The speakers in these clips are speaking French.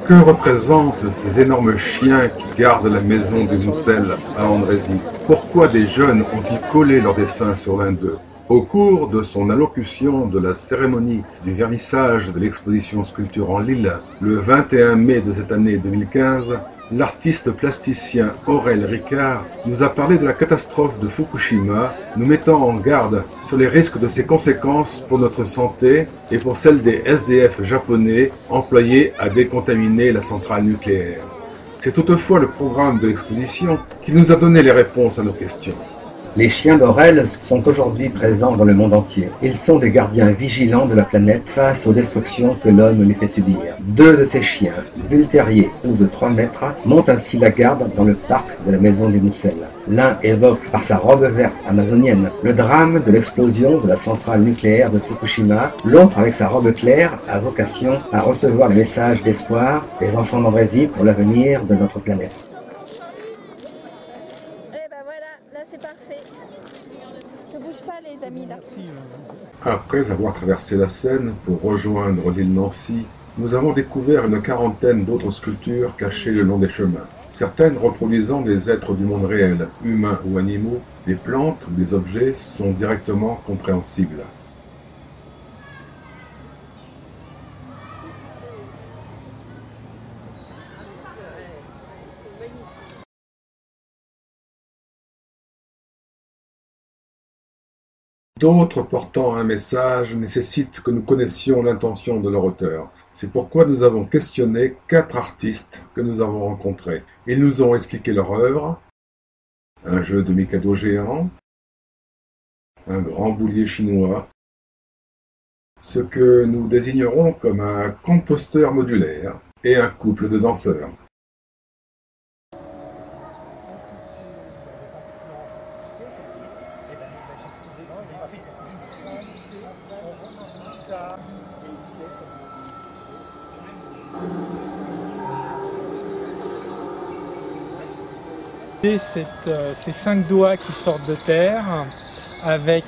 Que représentent ces énormes chiens qui gardent la maison des Moussel à Andrézy? Pourquoi des jeunes ont-ils collé leur dessin sur l'un d'eux? Au cours de son allocution de la cérémonie du vernissage de l'exposition Sculpture en Lille, le 21 mai de cette année 2015, l'artiste plasticien Aurel Ricard nous a parlé de la catastrophe de Fukushima, nous mettant en garde sur les risques de ses conséquences pour notre santé et pour celle des SDF japonais employés à décontaminer la centrale nucléaire. C'est toutefois le programme de l'exposition qui nous a donné les réponses à nos questions. Les chiens d'Aurel sont aujourd'hui présents dans le monde entier. Ils sont des gardiens vigilants de la planète face aux destructions que l'homme lui fait subir. 2 de ces chiens, bull terrier ou de 3 mètres, montent ainsi la garde dans le parc de la maison des Moussel. L'un évoque par sa robe verte amazonienne le drame de l'explosion de la centrale nucléaire de Fukushima. L'autre, avec sa robe claire, a vocation à recevoir le message d'espoir des enfants d'Andrézy pour l'avenir de notre planète. C'est parfait. Je bouge pas les amis là. Après avoir traversé la Seine pour rejoindre l'île Nancy, nous avons découvert une quarantaine d'autres sculptures cachées le long des chemins. Certaines reproduisant des êtres du monde réel, humains ou animaux, des plantes ou des objets sont directement compréhensibles. D'autres portant un message nécessitent que nous connaissions l'intention de leur auteur. C'est pourquoi nous avons questionné 4 artistes que nous avons rencontrés. Ils nous ont expliqué leur œuvre, un jeu de Mikado géant, un grand boulier chinois, ce que nous désignerons comme un composteur modulaire et un couple de danseurs. Ces 5 doigts qui sortent de terre avec,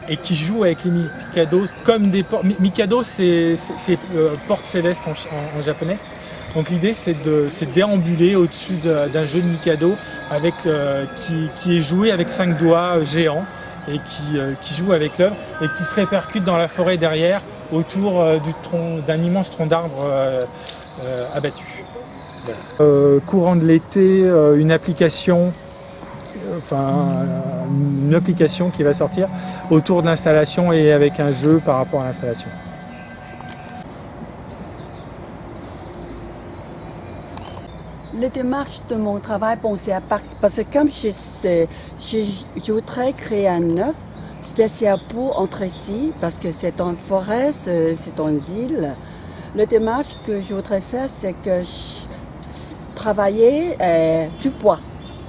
et qui jouent avec les Mikado comme des portes. Mikado, c'est porte céleste en japonais. Donc l'idée c'est de déambuler au-dessus d'un jeu de Mikado avec, qui est joué avec 5 doigts géants et qui joue avec l'œuvre et qui se répercute dans la forêt derrière autour d'un immense tronc d'arbre abattu. Courant de l'été, une application qui va sortir autour de l'installation et avec un jeu par rapport à l'installation. Les démarches de mon travail, bon, c'est à part, parce que comme je voudrais créer un œuvre spécial pour Andrézy, parce que c'est en forêt, c'est en île. La démarche que je voudrais faire, c'est que travailler du bois.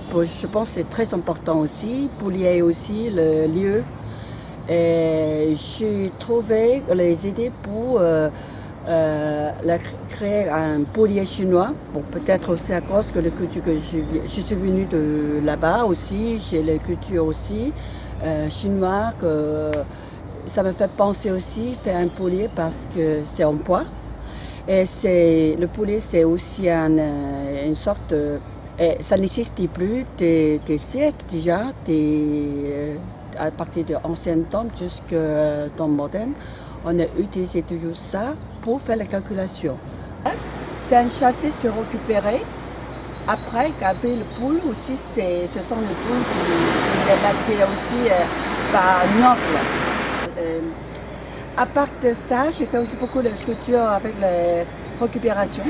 Je pense que c'est très important aussi, pour lier aussi le lieu. J'ai trouvé les idées pour créer un boulier chinois. Bon, peut-être aussi à cause que la culture que je suis venue de là-bas aussi, j'ai la culture aussi chinoise, que ça me fait penser aussi faire un boulier parce que c'est en bois. Et le poulet, c'est aussi une sorte de... ça n'existe plus des siècles déjà, à partir de l'ancien temps jusqu'au temps moderne. On a utilisé toujours ça pour faire la calculation. C'est un châssis récupéré. Après, avec le poule aussi, ce sont les poules qui les bâtir aussi par noble. À part de ça, j'ai fait aussi beaucoup de sculptures avec la récupération.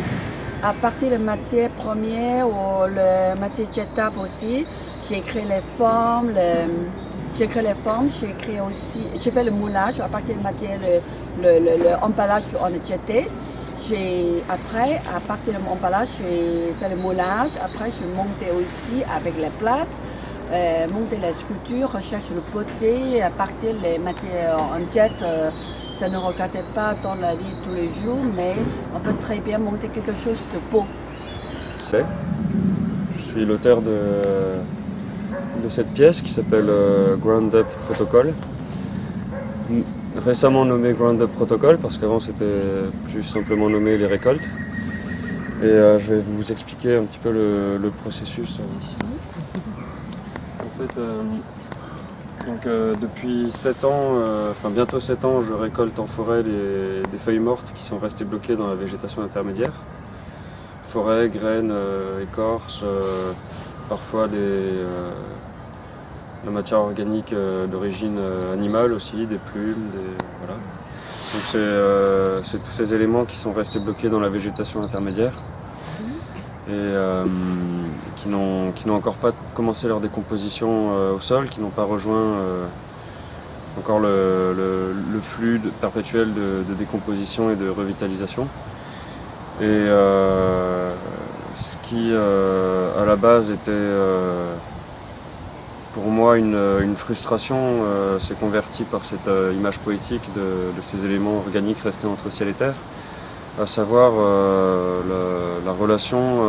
À partir de matières premières ou le matière jetable aussi, j'ai créé les formes, j'ai fait le moulage à partir de matière, l'emballage qu'on a jeté. Après, à partir de mon emballage, j'ai fait le moulage. Après, j'ai monté aussi avec les plâtres, monter la sculpture, recherche le poté, à partir des matières en jet. Ça ne regardait pas dans la vie de tous les jours, mais on peut très bien monter quelque chose de beau. Je suis l'auteur de cette pièce qui s'appelle Ground Up Protocol. récemment nommé Ground-up Protocol parce qu'avant c'était plus simplement nommé les récoltes. Et je vais vous expliquer un petit peu le processus. En fait, depuis 7 ans, enfin bientôt 7 ans, je récolte en forêt des feuilles mortes qui sont restées bloquées dans la végétation intermédiaire. Forêt, graines, écorces, parfois la matière organique d'origine animale aussi, des plumes, voilà. Donc c'est tous ces éléments qui sont restés bloqués dans la végétation intermédiaire et qui n'ont encore pas commencé leur décomposition au sol, qui n'ont pas rejoint encore le flux perpétuel de décomposition et de revitalisation. Et ce qui à la base était pour moi une frustration s'est converti par cette image poétique de ces éléments organiques restés entre ciel et terre, à savoir la relation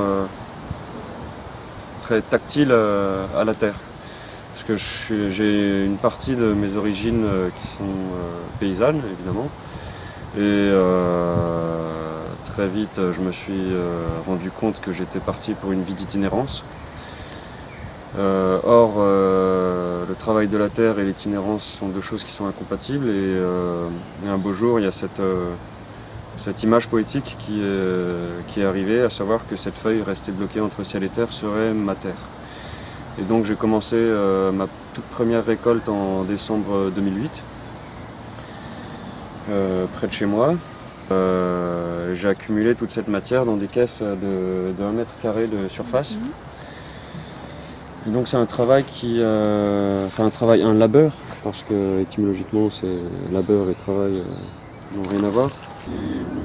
très tactile à la terre. Parce que j'ai une partie de mes origines qui sont paysannes, évidemment, et très vite je me suis rendu compte que j'étais parti pour une vie d'itinérance. Or, le travail de la terre et l'itinérance sont deux choses qui sont incompatibles et un beau jour, il y a cette image poétique qui est arrivée, à savoir que cette feuille restée bloquée entre ciel et terre serait ma terre. Et donc j'ai commencé ma toute première récolte en décembre 2008, près de chez moi. J'ai accumulé toute cette matière dans des caisses de 1 mètre carré de surface. Et donc c'est un travail un labeur, parce que étymologiquement c'est labeur et travail n'ont rien à voir.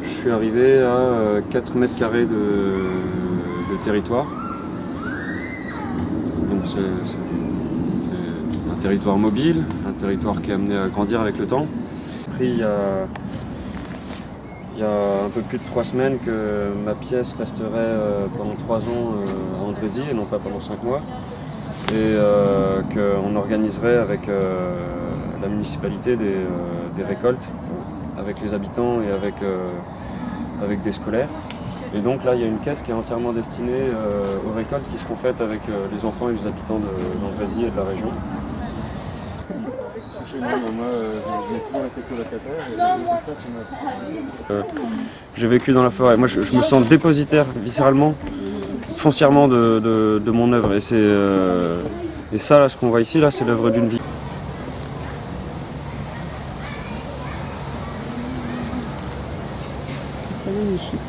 Je suis arrivé à 4 mètres carrés de territoire. Donc c'est un territoire mobile, un territoire qui est amené à grandir avec le temps. Il y a un peu plus de 3 semaines que ma pièce resterait pendant 3 ans à Andrézy et non pas pendant 5 mois. Et qu'on organiserait avec la municipalité des récoltes avec les habitants et avec des scolaires. Et donc là il y a une caisse qui est entièrement destinée aux récoltes qui seront faites avec les enfants et les habitants d'Andrézy et de la région. J'ai vécu dans la forêt. Moi je me sens dépositaire viscéralement, foncièrement de mon œuvre. Et ça, là, ce qu'on voit ici, là, c'est l'œuvre d'une vie. C'est magnifique.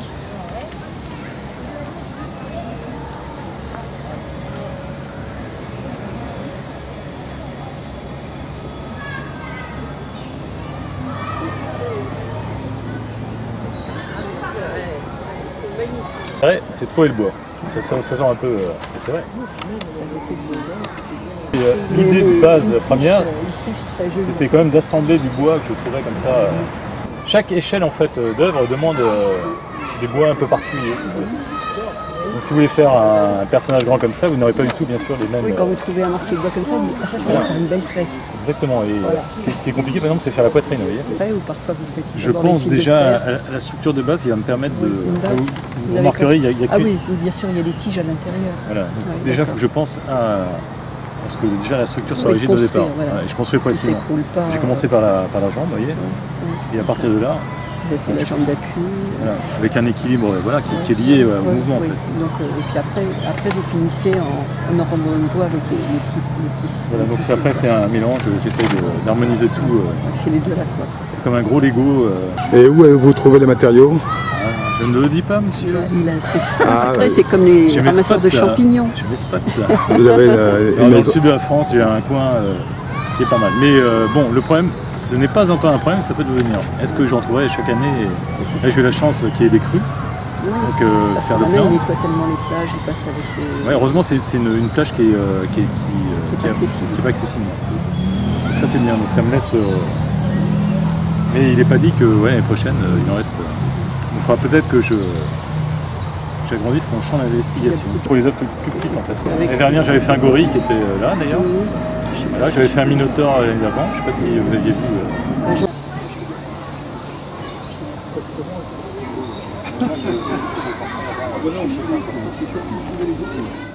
Ouais, c'est trouver le bois. Ça sent un peu... c'est vrai. L'idée de base première, c'était quand même d'assembler du bois que je trouvais comme ça. Chaque échelle en fait d'œuvre demande des bois un peu particuliers. Donc si vous voulez faire un personnage grand comme ça, vous n'aurez pas du tout bien sûr les mêmes... Oui, quand vous trouvez un morceau de bois comme ça, vous dites, ça va faire une belle fesse. Exactement, et voilà. Ce qui est compliqué par exemple c'est faire la poitrine, vous voyez. Ou parfois vous faites je pense déjà à la structure de base qui va me permettre de... Vous remarquerez, il y a Ah oui, bien sûr, il y a des tiges à l'intérieur. Voilà, donc déjà il faut que je pense à... Parce que déjà la structure soit rigide au départ. Voilà. Et je construis progressivement. J'ai commencé par la jambe, vous voyez. Et à partir de là... Vous avez fait la jambe d'appui. Voilà, avec un équilibre voilà, qui est lié au mouvement en fait. Donc, et puis après vous finissez en enrobant le bois avec les petits. Voilà, donc après c'est un mélange, j'essaie d'harmoniser tout. C'est les deux à la fois. C'est comme un gros Lego. Et où avez-vous trouvé les matériaux? Je ne le dis pas, monsieur. Il a ses secrets, c'est comme les ramasseurs de champignons. Je mes spots. Vous avez dans le sud de la France, il y a un coin qui est pas mal. Mais bon, le problème, ce n'est pas encore un problème, ça peut devenir. Est-ce que j'en trouverai chaque année? Là, j'ai eu la chance qu'il y ait des crues. Donc, faire le plein. Il nettoie tellement les plages, il passe avec les... Ouais, heureusement, c'est une plage qui est pas accessible. Donc ça, c'est bien. Donc ça me laisse... Mais il n'est pas dit que l'année prochaine, il en reste... Il faudra peut-être que j'agrandisse mon champ d'investigation. Pour les œuvres plus petites, en fait. L'année dernière, j'avais fait un gorille qui était là, d'ailleurs. Là, j'avais fait un minotaure l'année d'avant. Je ne sais pas si vous aviez vu. c'est surtout trouver les autres.